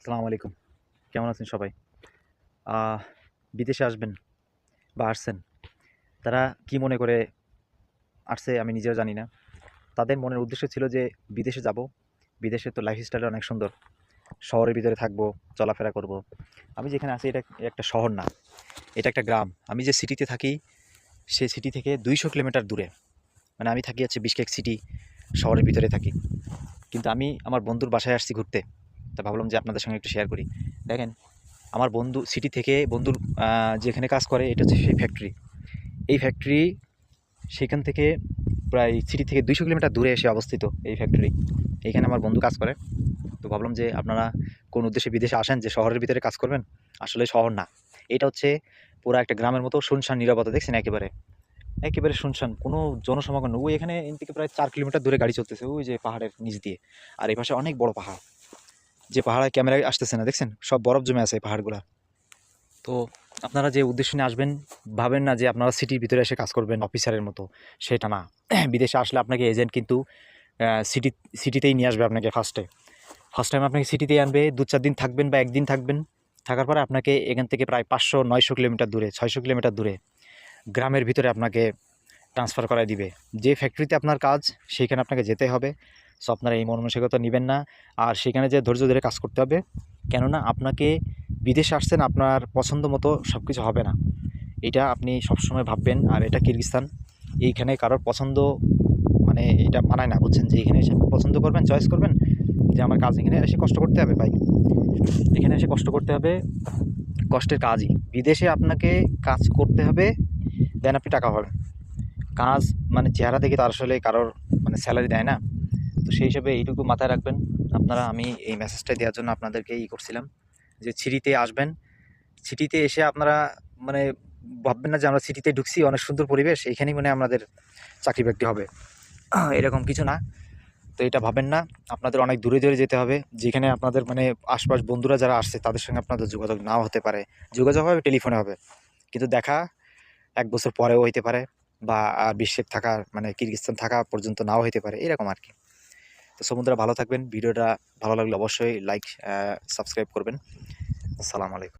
আসসালামু আলাইকুম। কেমন আছেন সবাই? আহ বিদেশে আসবেন বা আসছেন, তারা কি মনে করে আসছে আমি নিজেও জানি না। তাদের মনের উদ্দেশ্য ছিল যে বিদেশে যাব। বিদেশে তো লাইফস্টাইল অনেক সুন্দর। শহরের ভিতরে থাকবো, চলাফেরা করব। আমি যেখানে আছি এটা একটা শহর না, এটা একটা গ্রাম। আমি যে সিটিতে থাকি, সেই সিটি থেকে ২০০ কিলোমিটার দূরে। মানে আমি থাকি হচ্ছে বিশকেক সিটি, শহরের ভিতরে থাকি। কিন্তু আমি আমার বন্ধুর বাসায় আসছি ঘুরতে। তা ভাবলাম যে আপনাদের সঙ্গে একটু শেয়ার করি। দেখেন, আমার বন্ধু সিটি থেকে বন্ধুর যেখানে কাজ করে এটা হচ্ছে সেই ফ্যাক্টরি। এই ফ্যাক্টরি সেখান থেকে প্রায় সিটি থেকে ২০০ কিলোমিটার দূরে এসে অবস্থিত এই ফ্যাক্টরি। এইখানে আমার বন্ধু কাজ করে। তো ভাবলাম যে আপনারা কোন উদ্দেশ্যে বিদেশে আসেন যে শহরের ভিতরে কাজ করবেন? আসলে শহর না। এটা হচ্ছে পুরা একটা গ্রামের মতো শুনশান নীরবতা, দেখছেন একেবারে? একেবারে শুনশান, কোনো জনসমাগম নেই। ওই এখানে থেকে প্রায় ৪ কিলোমিটার দূরে গাড়ি চলতেছে ওই যে পাহাড়ের নিচ দিয়ে। আর এই পাশে অনেক বড় পাহাড়। যে পাহাড়ে ক্যামেরায় আসতেছে না, দেখছেন? সব বরফ জমে আছে এই পাহাড়গুলা। তো আপনারা যে উদ্দেশ্য নিয়ে আসবেন, ভাবেন না যে আপনারা সিটির ভিতরে এসে কাজ করবেন অফিসারের মতো, সেটা না। বিদেশে আসলে আপনাকে এজেন্ট কিন্তু সিটি সিটিতেই নিয়ে আসবে আপনাকে ফার্স্টে। ফার্স্ট টাইম আপনাকে সিটিতেই আনবে, ২-৪ দিন থাকবেন বা ১ দিন থাকবেন। থাকার পরে আপনাকে এখান থেকে প্রায় ৫০০-৯০০ কিলোমিটার দূরে, ৬০০ কিলোমিটার দূরে গ্রামের ভিতরে আপনাকে ট্রান্সফার করায় দিবে। যে ফ্যাক্টরিতে আপনার কাজ, সেইখানে আপনাকে যেতে হবে। সো আপনারা এই মন মানসিকতা নিবেন না। আর সেখানে যে ধৈর্য ধরে কাজ করতে হবে। কেননা আপনাকে বিদেশে আসছেন, আপনার পছন্দ মতো সব কিছু হবে না। এটা আপনি সবসময় ভাববেন। আর এটা কিরগিস্তান, এইখানে কারোর পছন্দ মানে এটা মানায় না, বুঝছেন? যে এখানে এসে পছন্দ করবেন, চয়েস করবেন যে আমার কাজ এখানে এসে কষ্ট করতে হবে ভাই। এখানে এসে কষ্ট করতে হবে, কষ্টের কাজই। বিদেশে আপনাকে কাজ করতে হবে, দেন আপনি টাকা পাবেন। কাজ মানে চেহারা দেখে তো আসলে কারোর মানে স্যালারি দেয় না। তো সেই হিসাবে এইটুকু মাথায় রাখবেন আপনারা। আমি এই মেসেজটা দেওয়ার জন্য আপনাদেরকে করছিলাম যে সিটিতে আসবেন। সিটিতে এসে আপনারা মানে ভাববেন না যে আমরা সিটিতে ঢুকছি, অনেক সুন্দর পরিবেশ, এইখানেই মানে আমাদের চাকরি বাকরি হবে। এরকম কিছু না। তো এটা ভাবেন না। আপনাদের অনেক দূরে দূরে যেতে হবে, যেখানে আপনাদের মানে আশপাশ বন্ধুরা যারা আসছে তাদের সঙ্গে আপনাদের যোগাযোগ নাও হতে পারে। যোগাযোগ হবে, টেলিফোনে হবে, কিন্তু দেখা ১ বছর পরেও হইতে পারে, বা আর বিশ্বের থাকা মানে কিরগিস্তান থাকা পর্যন্ত নাও হইতে পারে, এরকম আর কি। তো সমুদ্রে ভালো থাকবেন। ভিডিওটা ভালো লাগলে অবশ্যই লাইক সাবস্ক্রাইব করবেন। আসসালামু আলাইকুম।